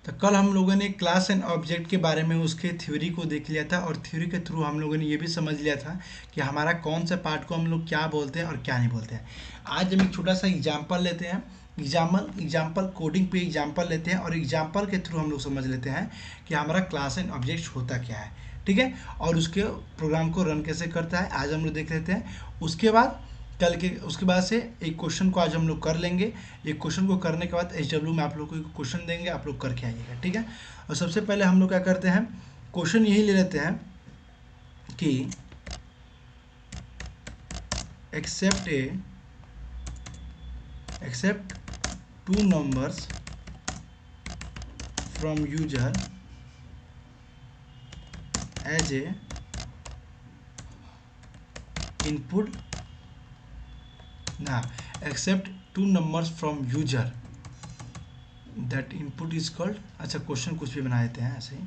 तो कल हम लोगों ने क्लास एंड ऑब्जेक्ट के बारे में उसके थ्योरी को देख लिया था, और थ्योरी के थ्रू हम लोगों ने ये भी समझ लिया था कि हमारा कौन सा पार्ट को हम लोग क्या बोलते हैं और क्या नहीं बोलते हैं। आज हम एक छोटा सा एग्जाम्पल लेते हैं, एग्जाम्पल कोडिंग पे एग्जाम्पल लेते हैं, और एग्जाम्पल के थ्रू हम लोग समझ लेते हैं कि हमारा क्लास एंड ऑब्जेक्ट होता क्या है। ठीक है, और उसके प्रोग्राम को रन कैसे करता है आज हम लोग देख लेते हैं। उसके बाद से एक क्वेश्चन को आज हम लोग कर लेंगे। एक क्वेश्चन को करने के बाद HW में आप लोग को एक क्वेश्चन देंगे, आप लोग करके आइएगा। ठीक है, और सबसे पहले हम लोग क्या करते हैं, क्वेश्चन यही ले लेते हैं कि accept two numbers from user as a input ना accept two numbers from user that input is called. अच्छा, क्वेश्चन कुछ भी बना देते हैं ऐसे ही।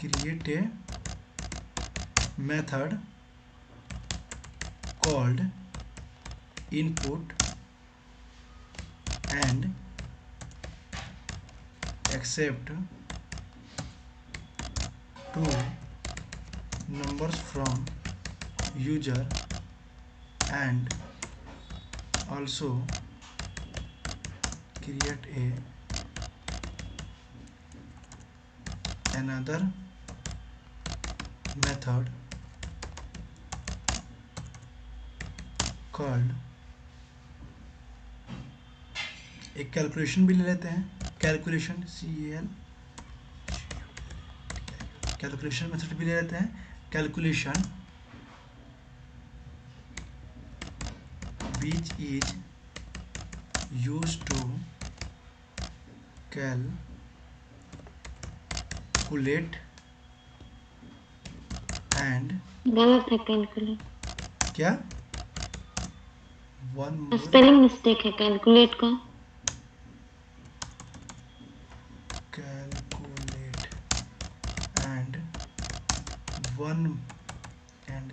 Create a method called input and accept two numbers from user and also create another method called, एक कैलकुलेशन भी ले लेते हैं, कैलकुलेशन कैलकुलेशन मेथड भी ले लेते हैं, calculation which is used to calculate and गलत है कैलकुलेट, क्या वन स्पेलिंग मिस्टेक है कैलकुलेट का। Calculate and one and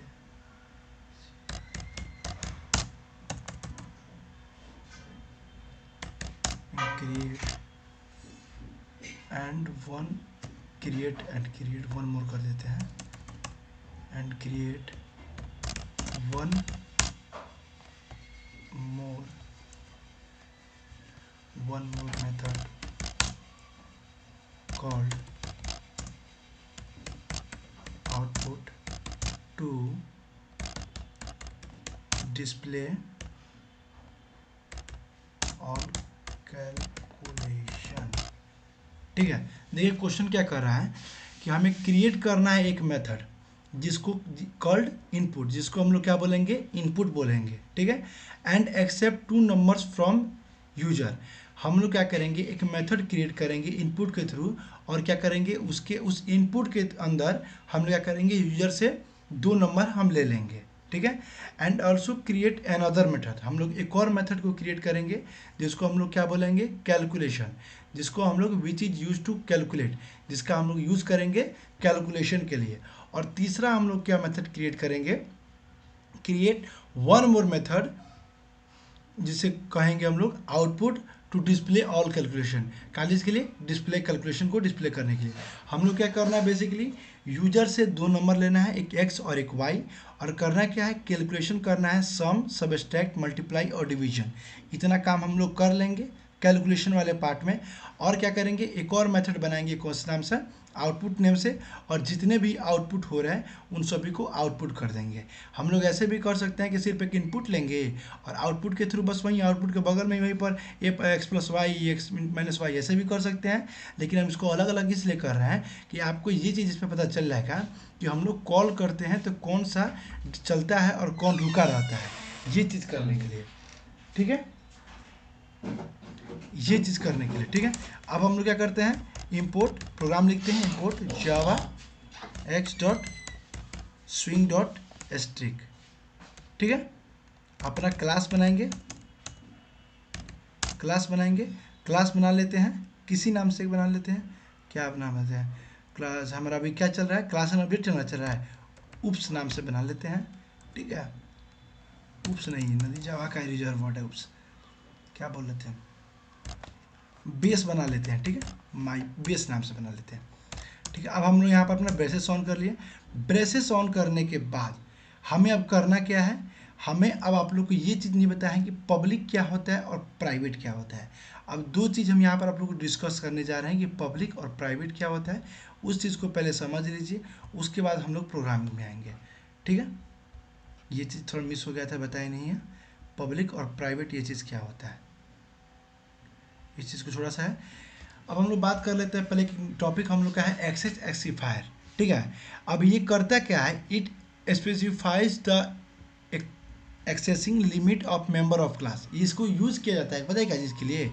create and one more कर देते हैं, and create one more method called output to display all calculation। ठीक है, देखिए क्वेश्चन क्या कर रहा है कि हमें क्रिएट करना है एक मेथड जिसको कॉल्ड इनपुट, जिसको हम लोग क्या बोलेंगे, इनपुट बोलेंगे। ठीक है, and accept two numbers from user. हम लोग क्या करेंगे, एक मेथड क्रिएट करेंगे इनपुट के थ्रू, और क्या करेंगे उसके उस इनपुट के अंदर हम लोग क्या करेंगे, यूजर से दो नंबर हम ले लेंगे। ठीक है, and also create another method, हम लोग एक और मेथड को क्रिएट करेंगे जिसको हम लोग क्या बोलेंगे, कैलकुलेशन, जिसको हम लोग which is use to calculate, जिसका हम लोग यूज़ करेंगे कैलकुलेशन के लिए। और तीसरा हम लोग क्या मेथड क्रिएट करेंगे, क्रिएट वन मोर मेथड, जिसे कहेंगे हम लोग output to display all calculation. कालिज के लिए डिस्प्ले कैलकुलेशन को डिस्प्ले करने के लिए हम लोग क्या करना है, बेसिकली यूजर से दो नंबर लेना है, एक x और एक y, और करना क्या है, कैलकुलेशन करना है, सम, सबट्रैक्ट, मल्टीप्लाई और डिवीजन। इतना काम हम लोग कर लेंगे कैलकुलेशन वाले पार्ट में। और क्या करेंगे, एक और मेथड बनाएंगे कौन नाम से, आउटपुट नेम से, और जितने भी आउटपुट हो रहे हैं उन सभी को आउटपुट कर देंगे। हम लोग ऐसे भी कर सकते हैं कि सिर्फ एक इनपुट लेंगे और आउटपुट के थ्रू बस वहीं आउटपुट के बगल में वहीं पर x plus y, x minus y ऐसे भी कर सकते हैं। लेकिन हम इसको अलग अलग इसलिए कर रहे हैं कि आपको ये चीज़ इसमें पता चल जाएगा कि हम लोग कॉल करते हैं तो कौन सा चलता है और कौन रुका रहता है, ये चीज़ करने के लिए। ठीक है, ये चीज़ करने के लिए। ठीक है, अब हम लोग क्या करते हैं, इंपोर्ट प्रोग्राम लिखते हैं, import Java x dot swing dot strict. ठीक है, अपना क्लास बनाएंगे, क्लास बना लेते हैं, किसी नाम से बना लेते हैं, क्या नाम लेते हैं, क्लास हमारा अभी क्या चल रहा है, क्लास एंड ऑब्जेक्ट चल रहा है, उप्स नाम से बना लेते हैं, ठीक है। उप्स नहीं, नदी जावा का रिजर्व वर्ड है उप्स, क्या बोल लेते हैं, बेस बना लेते हैं, ठीक है, माई बेस नाम से बना लेते हैं, ठीक है। अब हम लोग यहाँ पर अपना ब्रेसेस ऑन कर लिए। ब्रेसेस ऑन करने के बाद हमें अब करना क्या है, हमें अब आप लोग को ये चीज़ नहीं बताया है कि पब्लिक क्या होता है और प्राइवेट क्या होता है। अब दो चीज़ हम यहाँ पर आप लोग को डिस्कस करने जा रहे हैं कि पब्लिक और प्राइवेट क्या होता है, उस चीज़ को पहले समझ लीजिए, उसके बाद हम लोग प्रोग्रामिंग में आएंगे, ठीक है। ये चीज़ थोड़ा मिस हो गया था, बताया नहीं है, पब्लिक और प्राइवेट ये चीज़ क्या होता है, इस चीज़ को थोड़ा सा है। अब हम लोग बात कर लेते हैं, पहले टॉपिक हम लोग का है एक्सेस एक्सिफायर, ठीक है। अब ये करता क्या है, it specifies the accessing limit of member of class. इसको यूज़ किया जाता है, पता है क्या चीज़ के लिए,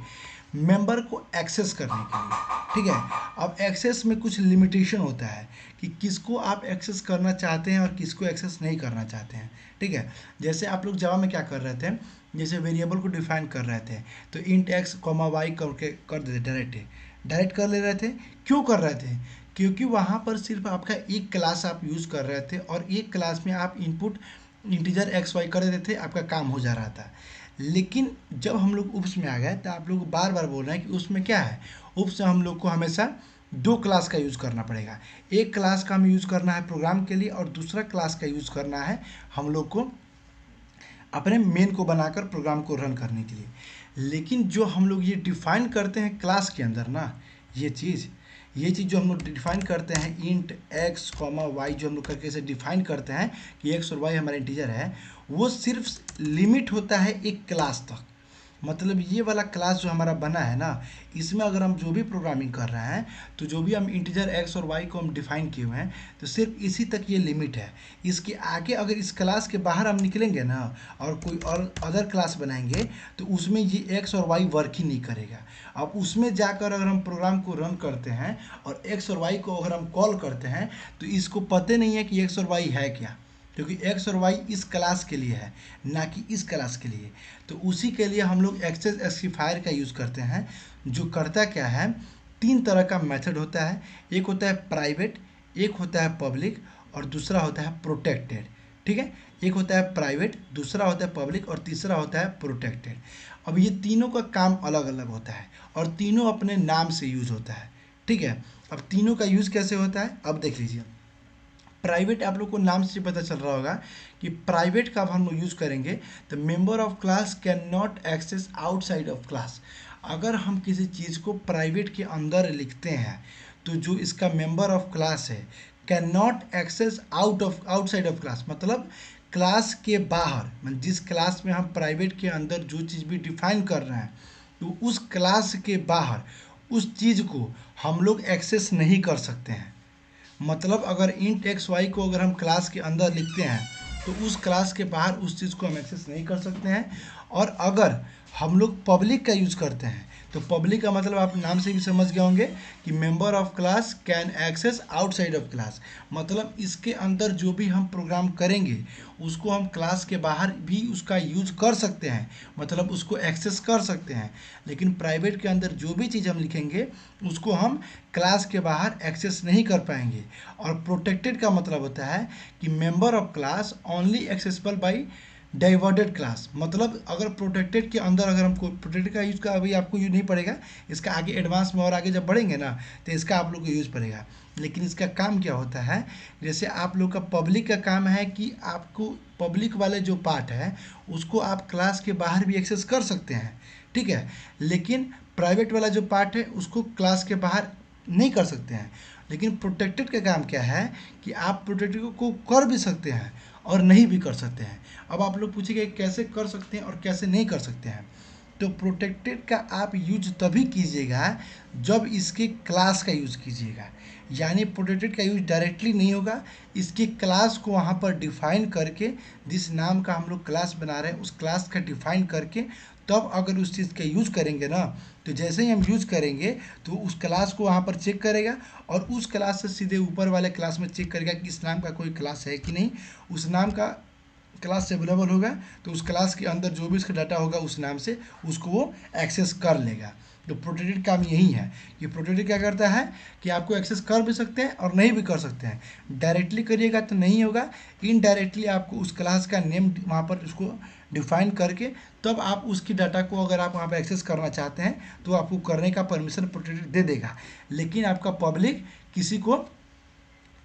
मेंबर को एक्सेस करने के लिए, ठीक है। अब एक्सेस में कुछ लिमिटेशन होता है कि किसको आप एक्सेस करना चाहते हैं और किसको एक्सेस नहीं करना चाहते हैं, ठीक है। जैसे आप लोग जावा में क्या कर रहे थे, जैसे वेरिएबल को डिफाइन कर रहे थे तो इंट एक्स कॉमा वाई करके कर देते, डायरेक्ट कर ले रहे थे। क्यों कर रहे थे, क्योंकि वहाँ पर सिर्फ आपका एक क्लास आप यूज़ कर रहे थे और एक क्लास में आप इनपुट इंटीजर एक्स वाई कर देते थे, आपका काम हो जा रहा था। लेकिन जब हम लोग उप्स में आ गए तो आप लोग बार बार बोल रहे हैं कि उसमें क्या है, उप्स में हम लोग को हमेशा दो क्लास का यूज़ करना पड़ेगा। एक क्लास का हमें यूज़ करना है प्रोग्राम के लिए और दूसरा क्लास का यूज़ करना है हम लोग को अपने मेन को बनाकर प्रोग्राम को रन करने के लिए। लेकिन जो हम लोग ये डिफाइन करते हैं क्लास के अंदर ना, ये चीज़ जो हम लोग डिफाइन करते हैं इंट एक्स कॉमा वाई, जो हम लोग करके से डिफाइन करते हैं कि एक्स और वाई हमारा इंटीजर है, वो सिर्फ लिमिट होता है एक क्लास तक। मतलब ये वाला क्लास जो हमारा बना है ना, इसमें अगर हम जो भी प्रोग्रामिंग कर रहे हैं तो जो भी हम इंटीजर एक्स और वाई को हम डिफाइन किए हुए हैं तो सिर्फ इसी तक ये लिमिट है। इसके आगे अगर इस क्लास के बाहर हम निकलेंगे ना और कोई और अदर क्लास बनाएंगे तो उसमें ये एक्स और वाई वर्क ही नहीं करेगा। अब उसमें जाकर अगर हम प्रोग्राम को रन करते हैं और एक्स और वाई को अगर हम कॉल करते हैं तो इसको पता नहीं है कि एक्स और वाई है क्या, क्योंकि एक्स और वाई इस क्लास के लिए है ना कि इस क्लास के लिए। तो उसी के लिए हम लोग एक्सेस एक्सिफायर का यूज़ करते हैं, जो करता क्या है, तीन तरह का मेथड होता है। एक होता है प्राइवेट, एक होता है पब्लिक और दूसरा होता है प्रोटेक्टेड, ठीक है। एक होता है प्राइवेट, दूसरा होता है पब्लिक और तीसरा होता है प्रोटेक्टेड। अब ये तीनों का काम अलग अलग होता है और तीनों अपने नाम से यूज होता है, ठीक है। अब तीनों का यूज़ कैसे होता है, अब देख लीजिए। प्राइवेट आप लोग को नाम से पता चल रहा होगा कि प्राइवेट का अब हम लोग यूज़ करेंगे तो member of class can not access outside of class. अगर हम किसी चीज़ को प्राइवेट के अंदर लिखते हैं तो जो इसका मेंबर ऑफ क्लास है can not access outside of class, मतलब क्लास के बाहर, मतलब जिस क्लास में हम प्राइवेट के अंदर जो चीज़ भी डिफाइन कर रहे हैं तो उस क्लास के बाहर उस चीज़ को हम लोग एक्सेस नहीं कर सकते हैं। मतलब अगर इंट एक्स वाई को अगर हम क्लास के अंदर लिखते हैं तो उस क्लास के बाहर उस चीज़ को हम एक्सेस नहीं कर सकते हैं। और अगर हम लोग पब्लिक का यूज़ करते हैं तो पब्लिक का मतलब आप नाम से भी समझ गए होंगे कि member of class can access outside of class, मतलब इसके अंदर जो भी हम प्रोग्राम करेंगे उसको हम क्लास के बाहर भी उसका यूज कर सकते हैं, मतलब उसको एक्सेस कर सकते हैं। लेकिन प्राइवेट के अंदर जो भी चीज़ हम लिखेंगे उसको हम क्लास के बाहर एक्सेस नहीं कर पाएंगे। और प्रोटेक्टेड का मतलब होता है कि member of class only accessible by diverted class, मतलब अगर प्रोटेक्टेड के अंदर अगर हमको प्रोटेक्टेड का यूज़ का अभी आपको यूज नहीं पड़ेगा, इसका आगे एडवांस में और आगे जब बढ़ेंगे ना तो इसका आप लोग को यूज़ पड़ेगा। लेकिन इसका काम क्या होता है, जैसे आप लोग का पब्लिक का काम है कि आपको पब्लिक वाले जो पार्ट है उसको आप क्लास के बाहर भी एक्सेस कर सकते हैं, ठीक है। लेकिन प्राइवेट वाला जो पार्ट है उसको क्लास के बाहर नहीं कर सकते हैं। लेकिन प्रोटेक्टेड का काम क्या है कि आप प्रोटेक्टेड को कर भी सकते हैं और नहीं भी कर सकते हैं। अब आप लोग पूछेंगे कैसे कर सकते हैं और कैसे नहीं कर सकते हैं, तो प्रोटेक्टेड का आप यूज तभी कीजिएगा जब इसके क्लास का यूज़ कीजिएगा। यानी प्रोटेक्टेड का यूज डायरेक्टली नहीं होगा, इसके क्लास को वहाँ पर डिफाइन करके, जिस नाम का हम लोग क्लास बना रहे हैं उस क्लास का डिफाइन करके तब अगर उस चीज़ का यूज़ करेंगे ना, तो जैसे ही हम यूज़ करेंगे तो उस क्लास को वहाँ पर चेक करेगा और उस क्लास से सीधे ऊपर वाले क्लास में चेक करेगा कि इस नाम का कोई क्लास है कि नहीं, उस नाम का क्लास अवेलेबल होगा तो उस क्लास के अंदर जो भी उसका डाटा होगा उस नाम से उसको वो एक्सेस कर लेगा। तो प्रोटेक्टेड काम यही है कि प्रोटेक्टेड क्या करता है कि आपको एक्सेस कर भी सकते हैं और नहीं भी कर सकते हैं। डायरेक्टली करिएगा तो नहीं होगा, इनडायरेक्टली आपको उस क्लास का नेम वहाँ पर उसको डिफाइन करके तब आप उसकी डाटा को अगर आप वहाँ पर एक्सेस करना चाहते हैं तो आपको करने का परमिशन प्रोटेक्टेड दे देगा। लेकिन आपका पब्लिक किसी को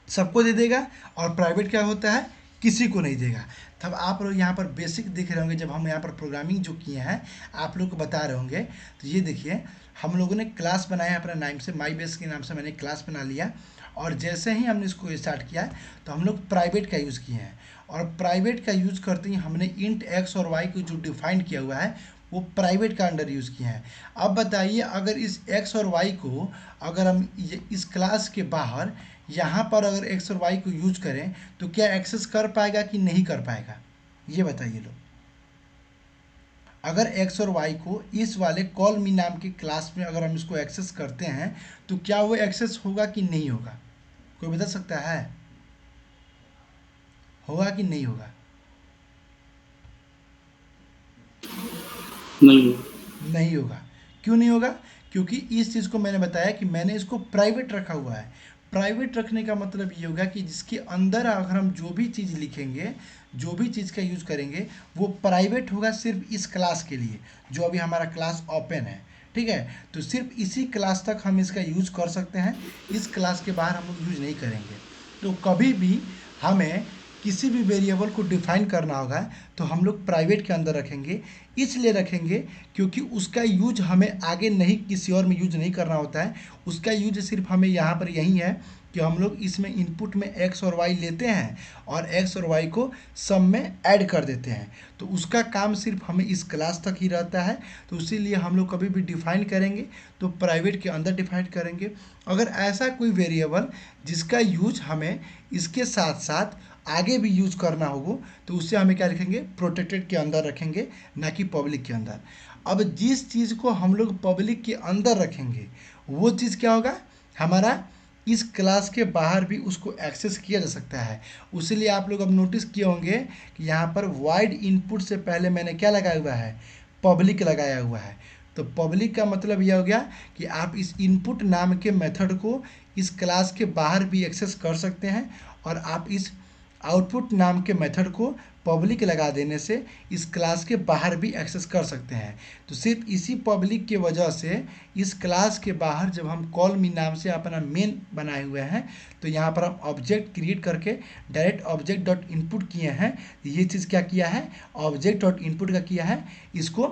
सबको दे देगा और प्राइवेट क्या होता है किसी को नहीं देगा। तब आप लोग यहाँ पर बेसिक देख रहे होंगे, जब हम यहाँ पर प्रोग्रामिंग जो किए हैं आप लोग को बता रहे होंगे। तो ये देखिए हम लोगों ने क्लास बनाया अपना नाम से, माई बेस के नाम से मैंने क्लास बना लिया और जैसे ही हमने इसको स्टार्ट किया तो हम लोग प्राइवेट का यूज़ किए हैं और प्राइवेट का यूज़ करते ही हमने इंट एक्स और वाई को जो डिफाइन किया हुआ है वो प्राइवेट का अंडर यूज़ किए हैं। अब बताइए अगर इस एक्स और वाई को अगर हम इस क्लास के बाहर यहाँ पर अगर एक्स और वाई को यूज करें तो क्या एक्सेस कर पाएगा कि नहीं कर पाएगा, ये बताइए लोग। अगर एक्स और वाई को इस वाले कॉल मी नाम के क्लास में अगर हम इसको एक्सेस करते हैं तो क्या वो एक्सेस होगा कि नहीं होगा, कोई बता सकता है होगा कि नहीं होगा? नहीं होगा। क्यों नहीं होगा? क्योंकि इस चीज़ को मैंने बताया कि मैंने इसको प्राइवेट रखा हुआ है। प्राइवेट रखने का मतलब ये होगा कि जिसके अंदर अगर हम जो भी चीज़ लिखेंगे, जो भी चीज़ का यूज़ करेंगे वो प्राइवेट होगा सिर्फ इस क्लास के लिए जो अभी हमारा क्लास ओपन है। ठीक है, तो सिर्फ इसी क्लास तक हम इसका यूज़ कर सकते हैं, इस क्लास के बाहर हम लोग यूज़ नहीं करेंगे। तो कभी भी हमें किसी भी वेरिएबल को डिफाइन करना होगा तो हम लोग प्राइवेट के अंदर रखेंगे। इसलिए रखेंगे क्योंकि उसका यूज हमें आगे नहीं किसी और में यूज नहीं करना होता है, उसका यूज सिर्फ हमें यहाँ पर यही है कि हम लोग इसमें इनपुट में एक्स और वाई लेते हैं और एक्स और वाई को सम में ऐड कर देते हैं। तो उसका काम सिर्फ हमें इस क्लास तक ही रहता है। तो इसीलिए हम लोग कभी भी डिफाइन करेंगे तो प्राइवेट के अंदर डिफाइन करेंगे। अगर ऐसा कोई वेरिएबल जिसका यूज हमें इसके साथ साथ आगे भी यूज करना होगा तो उससे हमें क्या रखेंगे, प्रोटेक्टेड के अंदर रखेंगे, ना कि पब्लिक के अंदर। अब जिस चीज़ को हम लोग पब्लिक के अंदर रखेंगे वो चीज़ क्या होगा, हमारा इस क्लास के बाहर भी उसको एक्सेस किया जा सकता है। उसीलिए आप लोग अब नोटिस किए होंगे कि यहाँ पर वाइड इनपुट से पहले मैंने क्या लगाया हुआ है, पब्लिक लगाया हुआ है। तो पब्लिक का मतलब यह हो गया कि आप इस इनपुट नाम के मेथड को इस क्लास के बाहर भी एक्सेस कर सकते हैं और आप इस आउटपुट नाम के मेथड को पब्लिक लगा देने से इस क्लास के बाहर भी एक्सेस कर सकते हैं। तो सिर्फ इसी पब्लिक के वजह से इस क्लास के बाहर जब हम कॉल मी नाम से अपना मेन बनाए हुए हैं तो यहाँ पर हम ऑब्जेक्ट क्रिएट करके डायरेक्ट ऑब्जेक्ट डॉट इनपुट किए हैं। ये चीज़ क्या किया है, ऑब्जेक्ट डॉट इनपुट का किया है, इसको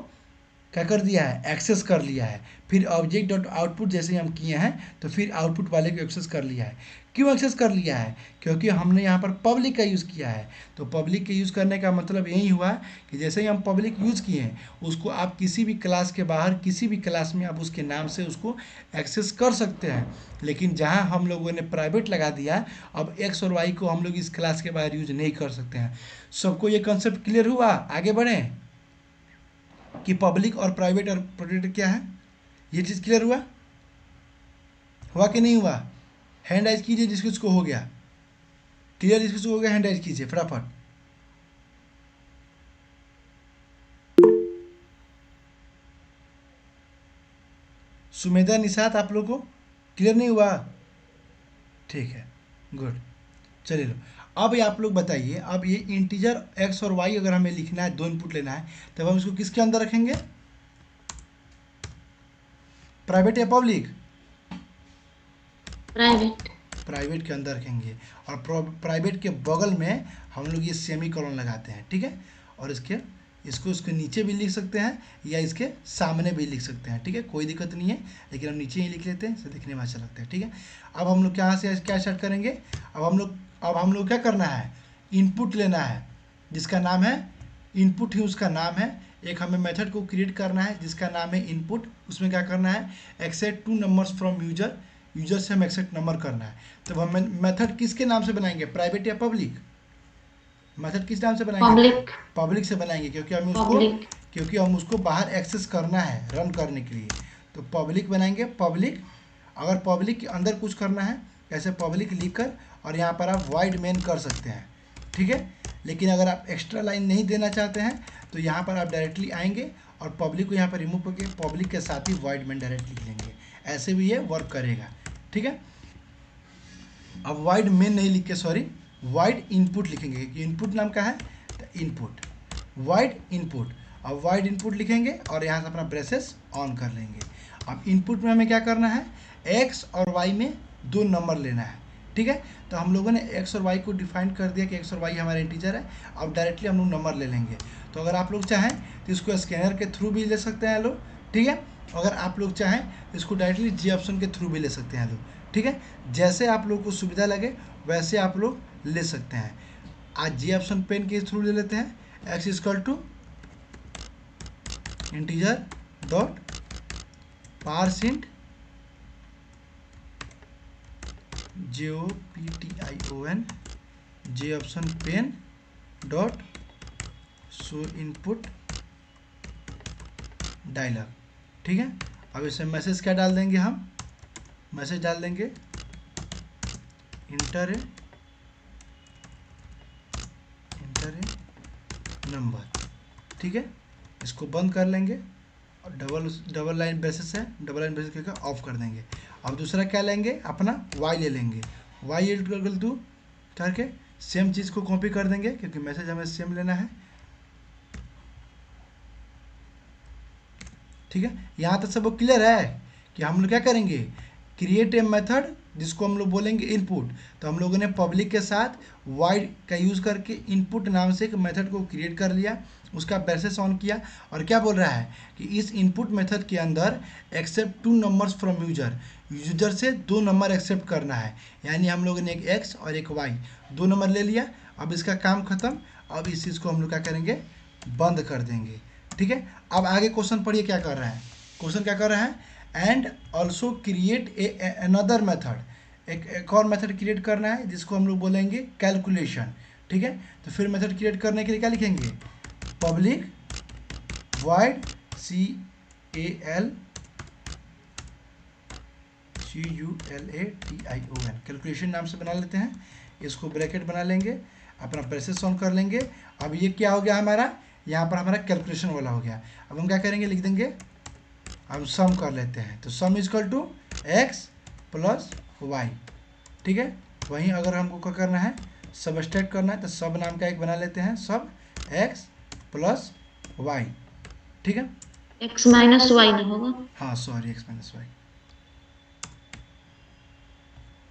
क्या कर दिया है, एक्सेस कर लिया है। फिर ऑब्जेक्ट डॉट आउटपुट जैसे हम किए हैं तो फिर आउटपुट वाले को एक्सेस कर लिया है। क्यों एक्सेस कर लिया है, क्योंकि हमने यहाँ पर पब्लिक का यूज़ किया है। तो पब्लिक के यूज़ करने का मतलब यही हुआ कि जैसे ही हम पब्लिक यूज़ किए हैं उसको आप किसी भी क्लास के बाहर किसी भी क्लास में आप उसके नाम से उसको एक्सेस कर सकते हैं। लेकिन जहाँ हम लोगों ने प्राइवेट लगा दिया, अब एक्स और वाई को हम लोग इस क्लास के बाहर यूज नहीं कर सकते हैं। सबको ये कंसेप्ट क्लियर हुआ? आगे बढ़ें कि पब्लिक और प्राइवेट और प्रोटेक्टेड क्या है, ये चीज़ क्लियर हुआ? हुआ कि नहीं हुआ? हैंड राइज कीजिए जिसको जिसको हो गया क्लियर, जिसको जिसको हो गया हैंड राइज कीजिए फटाफट। सुमेधा, निशात, आप लोग को क्लियर नहीं हुआ? ठीक है, गुड। चलिए लो, अब ये आप लोग बताइए, अब ये इंटीजर एक्स और वाई अगर हमें लिखना है, दो इनपुट लेना है, तब हम इसको किसके अंदर रखेंगे, प्राइवेट या पब्लिक? प्राइवेट। प्राइवेट के अंदर रखेंगे और प्राइवेट के बगल में हम लोग ये सेमी कॉलन लगाते हैं। ठीक है, और इसको नीचे भी लिख सकते हैं या इसके सामने भी लिख सकते हैं। ठीक है, कोई दिक्कत नहीं है, लेकिन हम नीचे ही लिख लेते हैं, इससे दिखने में अच्छा लगता है। ठीक है, अब हम लोग यहाँ से क्या स्टार्ट करेंगे, अब हम लोग क्या करना है, इनपुट लेना है जिसका नाम है इनपुट ही उसका नाम है। एक हमें मेथड को क्रिएट करना है जिसका नाम है इनपुट। उसमें क्या करना है, accept 2 numbers from user, user से हम एक्सेप्ट नंबर करना है। तब हम मेथड किसके नाम से बनाएंगे, प्राइवेट या पब्लिक? मेथड किस नाम से बनाएंगे, पब्लिक। पब्लिक से बनाएंगे पब्लिक। क्योंकि हम उसको बाहर एक्सेस करना है रन करने के लिए। तो पब्लिक बनाएंगे, पब्लिक। अगर पब्लिक के अंदर कुछ करना है ऐसे पब्लिक लिखकर और यहाँ पर आप वाइड मेन कर सकते हैं। ठीक है, लेकिन अगर आप एक्स्ट्रा लाइन नहीं देना चाहते हैं तो यहाँ पर आप डायरेक्टली आएंगे और पब्लिक को यहाँ पर रिमूव करके पब्लिक के साथ ही वॉइड में डायरेक्ट लिख लेंगे, ऐसे भी ये वर्क करेगा। ठीक है, अब वाइड मेन नहीं लिख के, सॉरी, वाइड इनपुट लिखेंगे, इनपुट नाम का है तो इनपुट, वाइड इनपुट। अब वाइड इनपुट लिखेंगे और यहाँ से अपना ब्रेसेस ऑन कर लेंगे। अब इनपुट में हमें क्या करना है, एक्स और वाई में 2 नंबर लेना है। ठीक है, तो हम लोगों ने एक्स और वाई को डिफाइन कर दिया कि एक्स और वाई हमारा इंटीजर है। अब डायरेक्टली हम लोग नंबर ले लेंगे। तो अगर आप लोग चाहें तो इसको स्कैनर के थ्रू भी ले सकते हैं लोग। ठीक है, अगर आप लोग चाहें तो इसको डायरेक्टली जी ऑप्शन के थ्रू भी ले सकते हैं लोग। ठीक है, जैसे आप लोग को सुविधा लगे वैसे आप लोग ले सकते हैं। आज जी ऑप्शन पेन के थ्रू ले लेते हैं, x equal to integer dot parse int JOPTION J option pane dot show input dialog. ठीक है, अब इसमें मैसेज क्या डाल देंगे, हम मैसेज डाल देंगे इंटर ए नंबर। ठीक है, इसको बंद कर लेंगे और डबल लाइन ब्रेसेस है, डबल लाइन ब्रेसेस करके ऑफ कर देंगे। अब दूसरा क्या लेंगे, अपना वाई ले लेंगे, वाई इक्वल टू करके सेम चीज़ को कॉपी कर देंगे क्योंकि मैसेज हमें सेम लेना है। ठीक है, यहाँ तक सब क्लियर है कि हम लोग क्या करेंगे, क्रिएट ए मेथड जिसको हम लोग बोलेंगे इनपुट। तो हम लोगों ने पब्लिक के साथ वाइड का यूज़ करके इनपुट नाम से एक मेथड को क्रिएट कर लिया, उसका ब्रेसेस ऑन किया और क्या बोल रहा है कि इस इनपुट मेथड के अंदर accept 2 numbers from user, user से 2 नंबर एक्सेप्ट करना है। यानी हम लोगों ने एक एक्स और एक वाई 2 नंबर ले लिया। अब इसका काम खत्म। अब इस चीज़ को हम लोग क्या करेंगे, बंद कर देंगे। ठीक है, अब आगे क्वेश्चन पढ़िए क्या कर रहा है। क्वेश्चन क्या कर रहा है, and also create a another method, एक और मेथड क्रिएट करना है जिसको हम लोग बोलेंगे कैलकुलेशन। ठीक है, तो फिर मेथड क्रिएट करने के लिए क्या लिखेंगे, पब्लिक वाइड CALCULATION कैलकुलेशन नाम से बना लेते हैं। इसको ब्रैकेट बना लेंगे, अपना ब्रेसेस ऑन कर लेंगे। अब ये क्या हो गया हमारा, यहाँ पर हमारा कैलकुलेशन वाला हो गया। अब हम क्या करेंगे, लिख देंगे, हम सम कर लेते हैं। तो sum is equal to x plus y. ठीक है, वहीं अगर हमको क्या करना है, सबस्ट्रैक्ट करना है तो सब नाम का एक बना लेते हैं, सब एक्स प्लस वाई। ठीक है, x माइनस वाई ना होगा। हाँ सॉरी, एक्स माइनस वाई।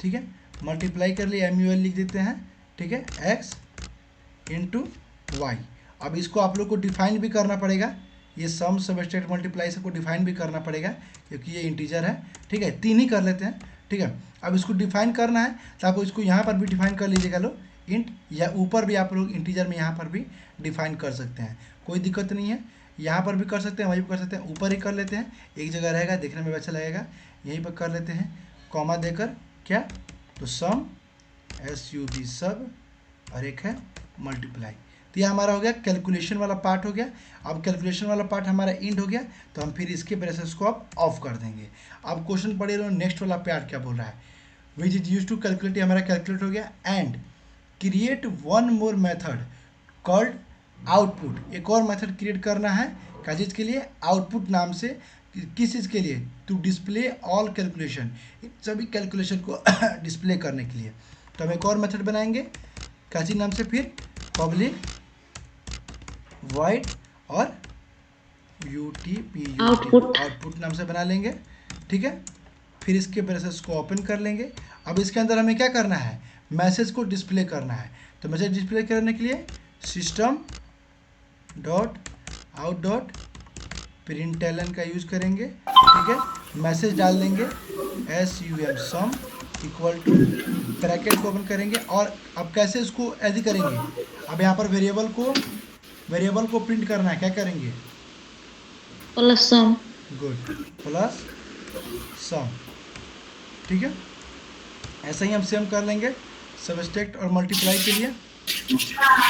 ठीक है, मल्टीप्लाई कर लिए, MUL लिख देते हैं। ठीक है, एक्स इंटू वाई। अब इसको आप लोग को डिफाइन भी करना पड़ेगा, ये सम सबस्ट्रैक्ट मल्टीप्लाई सबको डिफाइन भी करना पड़ेगा क्योंकि ये इंटीजर है। ठीक है, 3 ही कर लेते हैं। ठीक है, अब इसको डिफाइन करना है तो आप इसको यहाँ पर भी डिफाइन कर लीजिएगा लो इंट, या ऊपर भी आप लोग इंटीजर में यहाँ पर भी डिफाइन कर सकते हैं, कोई दिक्कत नहीं है। यहाँ पर भी कर सकते हैं, वहीं पर कर सकते हैं, ऊपर ही कर लेते हैं, एक जगह रहेगा, देखने में अच्छा लगेगा। यहीं पर कर लेते हैं कॉमा देकर, क्या, तो सम SUB सब और एक है मल्टीप्लाई। तो ये हमारा हो गया कैलकुलेशन वाला पार्ट हो गया। अब कैलकुलेशन वाला पार्ट हमारा इंड हो गया, तो हम फिर इसके ब्रेसेस को अब ऑफ कर देंगे। अब क्वेश्चन पढ़े लो, नेक्स्ट वाला पार्ट क्या बोल रहा है, which is use to calculate, हमारा कैलकुलेट हो गया। And create one more method called output, एक और मेथड क्रिएट करना है क्या चीज़ के लिए, आउटपुट नाम से। किस चीज़ के लिए, टू डिस्प्ले ऑल कैलकुलेशन, सभी कैलकुलेशन को डिस्प्ले करने के लिए। तो हम एक और मेथड बनाएंगे क्या चीज़ नाम से, फिर पब्लिक वाइड और UTP आउटपुट नाम से बना लेंगे। ठीक है, फिर इसके ब्रेसेस को ओपन कर लेंगे। अब इसके अंदर हमें क्या करना है, मैसेज को डिस्प्ले करना है। तो मैसेज डिस्प्ले करने के लिए system dot out dot println का यूज करेंगे। ठीक है, मैसेज डाल देंगे SUM sum equal to, bracket को ओपन करेंगे। और अब कैसे इसको ऐड करेंगे, अब यहाँ पर वेरिएबल को प्रिंट करना है, क्या करेंगे, प्लस सम। गुड, प्लस सम। ठीक है, ऐसा ही हम सेम कर लेंगे सबस्ट्रैक्ट और मल्टीप्लाई के लिए। ठीक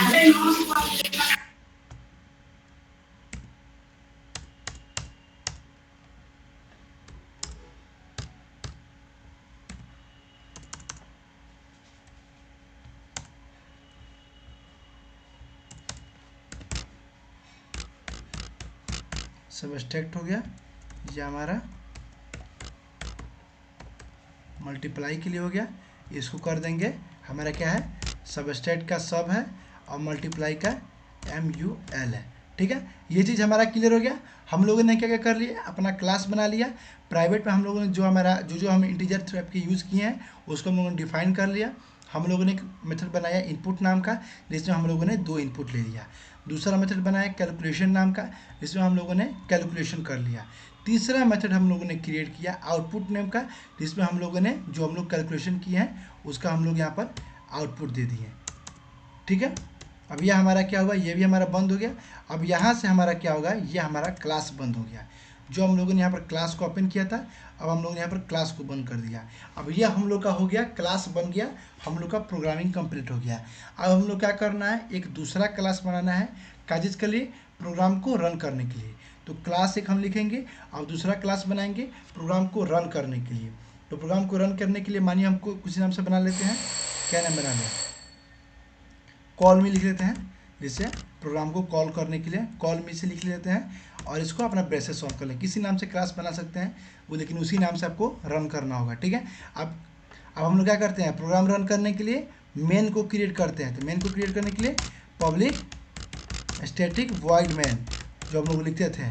है, सबट्रैक्ट हो गया, ये हमारा मल्टीप्लाई के लिए हो गया, इसको कर देंगे हमारा क्या है, सबट्रैक्ट का सब है और मल्टीप्लाई का MUL है। ठीक है, ये चीज़ हमारा क्लियर हो गया। हम लोगों ने क्या क्या कर लिया, अपना क्लास बना लिया। प्राइवेट में हम लोगों ने जो हमारा जो हम इंटीजर टाइप के यूज़ किए हैं उसको हम लोगों ने डिफाइन कर लिया। हम लोगों ने एक मेथड बनाया इनपुट नाम का, जिसमें हम लोगों ने 2 इनपुट ले लिया। दूसरा मेथड बनाया कैलकुलेशन नाम का, जिसमें हम लोगों ने कैलकुलेशन कर लिया। तीसरा मेथड हम लोगों ने क्रिएट किया आउटपुट नेम का, जिसमें हम लोगों ने जो हम लोग कैलकुलेशन किए हैं उसका हम लोग यहाँ पर आउटपुट दे दिए। ठीक है, अब यह हमारा क्या हुआ, ये भी हमारा बंद हो गया। अब यहाँ से हमारा क्या होगा, ये हमारा क्लास बंद हो गया। जो हम लोगों ने यहाँ पर क्लास को ओपन किया था, अब हम लोगों ने यहाँ पर क्लास को बंद कर दिया। अब यह हम लोग का हो गया, क्लास बन गया, हम लोग का प्रोग्रामिंग कंप्लीट हो गया। अब हम लोग क्या करना है, एक दूसरा क्लास बनाना है काजिज के लिए, प्रोग्राम को रन करने के लिए। तो क्लास एक हम लिखेंगे और दूसरा क्लास बनाएंगे प्रोग्राम को रन करने के लिए। तो प्रोग्राम को रन करने के लिए मानिए हमको कुछ नाम से बना लेते हैं, क्या नाम बना लें, कॉल मी लिख लेते हैं, जिससे प्रोग्राम को कॉल करने के लिए कॉल मी से लिख लेते हैं और इसको अपना ब्रेसेस ऑन कर लें। किसी नाम से क्लास बना सकते हैं वो, लेकिन उसी नाम से आपको रन करना होगा। ठीक है, अब हम लोग क्या करते हैं, प्रोग्राम रन करने के लिए मेन को क्रिएट करते हैं। तो मेन को क्रिएट करने के लिए पब्लिक स्टैटिक वॉइड मेन जो हम लोग लिखते थे,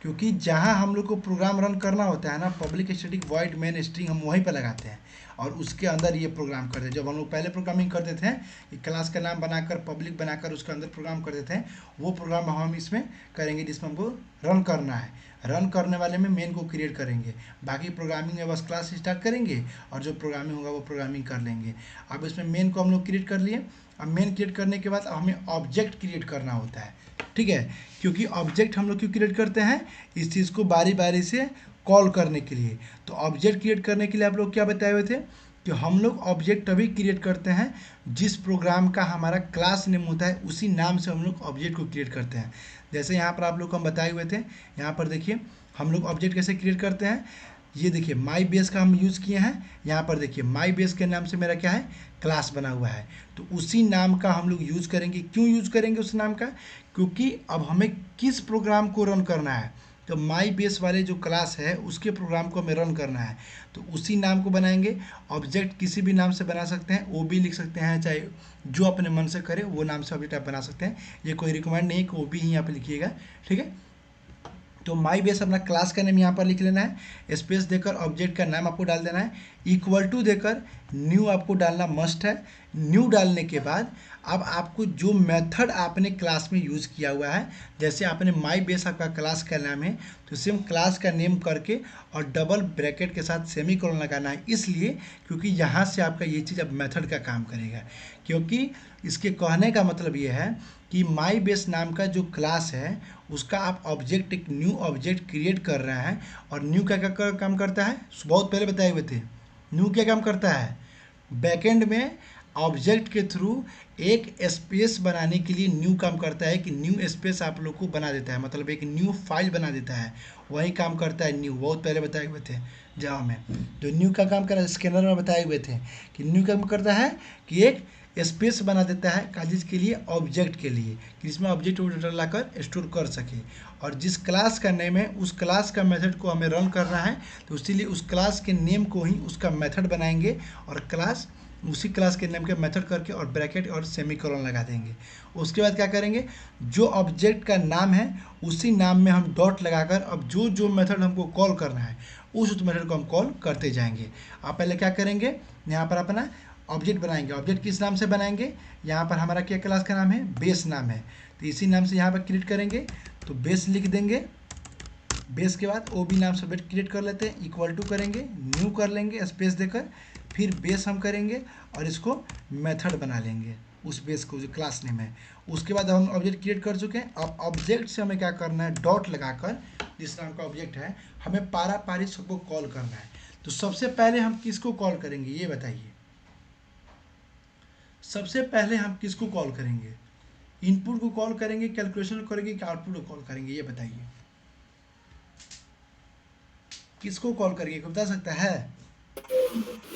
क्योंकि जहाँ हम लोग को प्रोग्राम रन करना होता है ना, public static void main string हम वहीं पर लगाते हैं और उसके अंदर ये प्रोग्राम करते हैं। जब हम लोग पहले प्रोग्रामिंग करते थे कि क्लास का नाम बनाकर पब्लिक बनाकर उसके अंदर प्रोग्राम करते थे, वो प्रोग्राम हम इसमें करेंगे जिसमें हमको रन करना है। रन करने वाले में मेन को क्रिएट करेंगे, बाकी प्रोग्रामिंग में बस क्लास स्टार्ट करेंगे और जो प्रोग्रामिंग होगा वो प्रोग्रामिंग कर लेंगे। अब इसमें मेन को हम लोग क्रिएट कर लिए। अब मेन क्रिएट करने के बाद हमें ऑब्जेक्ट क्रिएट करना होता है। ठीक है, क्योंकि ऑब्जेक्ट हम लोग क्यों क्रिएट करते हैं, इस चीज़ को बारी बारी से कॉल करने के लिए। तो ऑब्जेक्ट क्रिएट करने के लिए आप लोग क्या बताए हुए थे कि हम लोग ऑब्जेक्ट तभी क्रिएट करते हैं जिस प्रोग्राम का हमारा क्लास नेम होता है उसी नाम से हम लोग ऑब्जेक्ट को क्रिएट करते हैं। जैसे यहाँ पर आप लोग को हम बताए हुए थे, यहाँ पर देखिए हम लोग ऑब्जेक्ट कैसे क्रिएट करते हैं। ये देखिए माई बेस का हम यूज़ किए हैं, यहाँ पर देखिए माई बेस के नाम से मेरा क्या है, क्लास बना हुआ है। तो उसी नाम का हम लोग यूज़ करेंगे। क्यों यूज़ करेंगे उस नाम का, क्योंकि अब हमें किस प्रोग्राम को रन करना है, तो माई बेस वाले जो क्लास है उसके प्रोग्राम को हमें रन करना है, तो उसी नाम को बनाएंगे। ऑब्जेक्ट किसी भी नाम से बना सकते हैं, वो भी लिख सकते हैं, चाहे जो अपने मन से करे वो नाम से ऑब्जेक्ट आप बना सकते हैं। ये कोई रिकमेंड नहीं है कि वो भी यहाँ पे लिखिएगा। ठीक है, तो माई बेस अपना क्लास का नेम यहाँ पर लिख लेना है, स्पेस देकर ऑब्जेक्ट का नाम आपको डाल देना है, इक्वल टू देकर न्यू आपको डालना मस्ट है। न्यू डालने के बाद अब आपको जो मेथड आपने क्लास में यूज़ किया हुआ है, जैसे आपने माई बेस आपका क्लास का नाम है तो सेम क्लास का नेम करके और डबल ब्रैकेट के साथ सेमीकोलन लगाना है, इसलिए क्योंकि यहाँ से आपका ये चीज़ अब मेथड का काम करेगा। क्योंकि इसके कहने का मतलब ये है कि माई बेस नाम का जो क्लास है उसका आप ऑब्जेक्ट, एक न्यू ऑब्जेक्ट क्रिएट कर रहे हैं। और न्यू क्या क्या काम करता है, बहुत पहले बताए हुए थे, न्यू क्या काम करता है, बैकएंड में ऑब्जेक्ट के थ्रू एक स्पेस बनाने के लिए न्यू काम करता है कि न्यू स्पेस आप लोग को बना देता है, मतलब एक न्यू फाइल बना देता है, वही काम करता है न्यू। बहुत पहले बताए हुए थे जावा में, जो न्यू का काम कर रहा है स्कैनर में बताए हुए थे कि न्यू काम करता है कि एक स्पेस बना देता है काजिज के लिए, ऑब्जेक्ट के लिए, कि इसमें ऑब्जेक्ट डाटा लाकर स्टोर कर सके। और जिस क्लास का नेम है उस क्लास का मेथड को हमें रन करना है, तो इसीलिए उस क्लास के नेम को ही उसका मेथड बनाएंगे और क्लास उसी क्लास के नेम के मेथड करके और ब्रैकेट और सेमीकोलन लगा देंगे। उसके बाद क्या करेंगे, जो ऑब्जेक्ट का नाम है उसी नाम में हम डॉट लगाकर अब जो जो मेथड हमको कॉल करना है उस मेथड को हम कॉल करते जाएंगे। आप पहले क्या करेंगे, यहाँ पर अपना ऑब्जेक्ट बनाएंगे। ऑब्जेक्ट किस नाम से बनाएंगे, यहाँ पर हमारा क्या क्लास का नाम है, बेस नाम है, तो इसी नाम से यहाँ पर क्रिएट करेंगे। तो बेस लिख देंगे, बेस के बाद ओ बी नाम से ऑब्जेक्ट क्रिएट कर लेते हैं, इक्वल टू करेंगे, न्यू कर लेंगे स्पेस देकर, फिर बेस हम करेंगे और इसको मेथड बना लेंगे उस बेस को जो क्लास नेम है। उसके बाद हम ऑब्जेक्ट क्रिएट कर चुके हैं। अब ऑब्जेक्ट से हमें क्या करना है, डॉट लगाकर जिस नाम का ऑब्जेक्ट है हमें पारा पारी सबको कॉल करना है। तो सबसे पहले हम किसको कॉल करेंगे ये बताइए, सबसे पहले हम किसको कॉल करेंगे, इनपुट को कॉल करेंगे, कैलकुलेशन को करेंगे कि आउटपुट को कॉल करेंगे, ये बताइए किसको कॉल करेंगे, बता सकता है,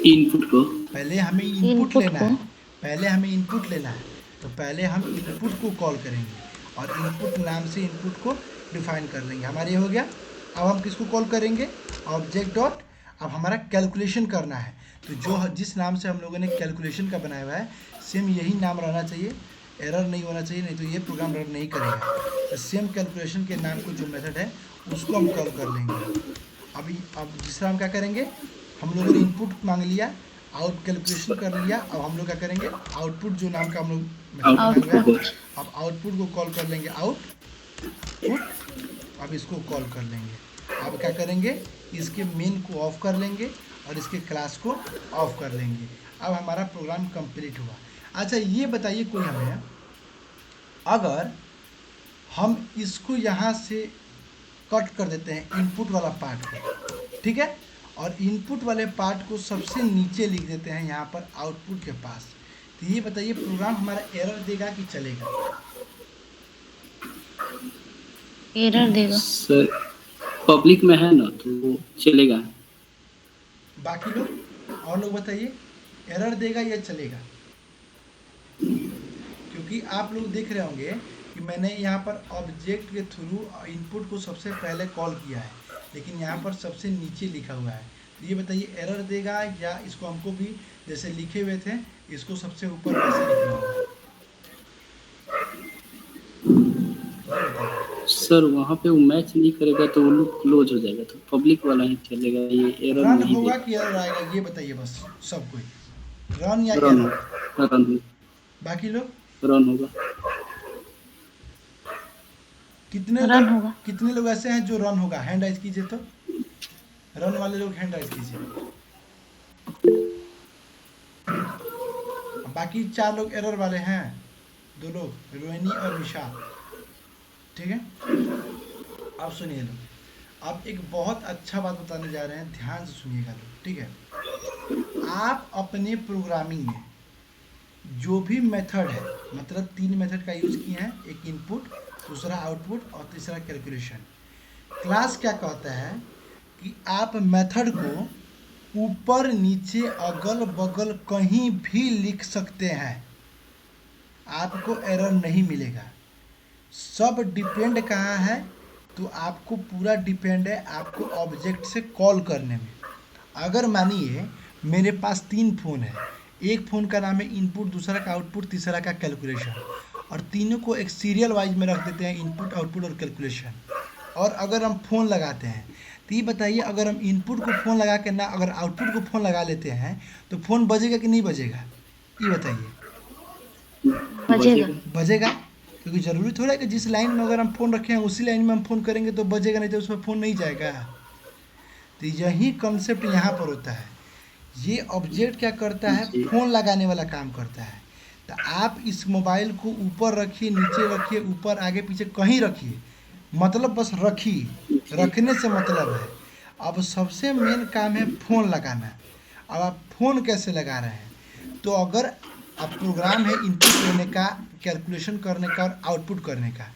इनपुट को। पहले हमें इनपुट इनपुट लेना को। है, पहले हमें इनपुट लेना है, तो पहले हम इनपुट को कॉल करेंगे। और इनपुट नाम से इनपुट को डिफाइन कर लेंगे। हमारा ये हो गया। अब हम किसको कॉल करेंगे, ऑब्जेक्ट डॉट, अब हमारा कैलकुलेशन करना है, तो जो जिस नाम से हम लोगों ने कैलकुलेशन का बनाया हुआ है सेम यही नाम रहना चाहिए, एरर नहीं होना चाहिए, नहीं तो ये प्रोग्राम रन नहीं करेगा। तो सेम कैलकुलेशन के नाम को जो मेथड है उसको हम कॉल कर लेंगे। अब दूसरा हम क्या करेंगे, हम लोगों ने इनपुट मांग लिया, आउट कैलकुलेशन कर लिया, अब हम लोग क्या करेंगे, आउटपुट जो नाम का हम लोग मेथड मांगा है, अब आउटपुट को कॉल कर लेंगे, आउटपुट। अब इसको कॉल कर लेंगे। अब क्या करेंगे, इसके मेन को ऑफ कर लेंगे और इसके क्लास को ऑफ कर लेंगे। अब हमारा प्रोग्राम कंप्लीट हुआ। अच्छा ये बताइए कोई हमें, अगर हम इसको यहाँ से कट कर देते हैं इनपुट वाला पार्ट को, ठीक है, और इनपुट वाले पार्ट को सबसे नीचे लिख देते हैं यहाँ पर आउटपुट के पास, तो ये बताइए प्रोग्राम हमारा एरर देगा कि चलेगा? एरर देगा। सर पब्लिक में है ना तो वो चलेगा। बाकी लोग और लोग बताइए, एरर देगा या चलेगा? क्योंकि आप लोग देख रहे होंगे कि मैंने यहाँ पर ऑब्जेक्ट के थ्रू इनपुट को सबसे पहले कॉल किया है, लेकिन यहाँ पर सबसे नीचे लिखा हुआ है। तो ये बताइए एरर देगा या इसको हमको भी जैसे लिखे हुए थे इसको सबसे ऊपर वैसे लिखना होगा? सर वहाँ पे वो मैच नहीं करेगा तो वो क्लोज हो जाएगा, तो पब्लिक वाला ही चलेगा, ये एरर रन नहीं होगा देगा। कि एरर आएगा, ये बताइए बस सब कोई, रन या रन एरर? रन बाकी लोग रन होगा। रन होगा। कितने लोग ऐसे हैं जो रन होगा? हैंड राइज कीजिए, तो रन वाले लोग हैंड राइज कीजिए। बाकी 4 लोग एरर वाले हैं, 2 लोग, रोहिणी और विशाल, ठीक है। अब सुनिए लोग, आप एक बहुत अच्छा बात बताने जा रहे हैं, ध्यान से सुनिएगा लोग, ठीक है। आप अपने प्रोग्रामिंग में जो भी मेथड है, मतलब 3 मेथड का यूज़ किए हैं, एक इनपुट, दूसरा आउटपुट और तीसरा कैलकुलेशन। क्लास क्या कहता है कि आप मेथड को ऊपर नीचे अगल बगल कहीं भी लिख सकते हैं, आपको एरर नहीं मिलेगा। सब डिपेंड कहाँ है, तो आपको पूरा डिपेंड है आपको ऑब्जेक्ट से कॉल करने में। अगर मानिए मेरे पास 3 फ़ोन है, एक फ़ोन का नाम है इनपुट, दूसरा का आउटपुट, तीसरा का कैलकुलेशन, और तीनों को एक सीरियल वाइज में रख देते हैं, इनपुट, आउटपुट और कैलकुलेशन। और अगर हम फ़ोन लगाते हैं तो ये बताइए, अगर हम इनपुट को फ़ोन लगा के ना अगर आउटपुट को फ़ोन लगा लेते हैं तो फ़ोन बजेगा कि नहीं बजेगा? ये बताइए। बजेगा। बजेगा, क्योंकि ज़रूरी थोड़ा है कि जिस लाइन में अगर हम फ़ोन रखे हैं उसी लाइन में हम फ़ोन करेंगे तो बजेगा, नहीं तो उसमें फ़ोन नहीं जाएगा। तो यही कंसेप्ट यहाँ पर होता है। ये ऑब्जेक्ट क्या करता है, फ़ोन लगाने वाला काम करता है। तो आप इस मोबाइल को ऊपर रखिए, नीचे रखिए, ऊपर आगे पीछे कहीं रखिए, मतलब बस रखिए, रखने से मतलब है। अब सबसे मेन काम है फ़ोन लगाना। अब आप फ़ोन कैसे लगा रहे हैं, तो अगर अब प्रोग्राम है इनपुट लेने का, कैलकुलेशन करने का और आउटपुट करने का,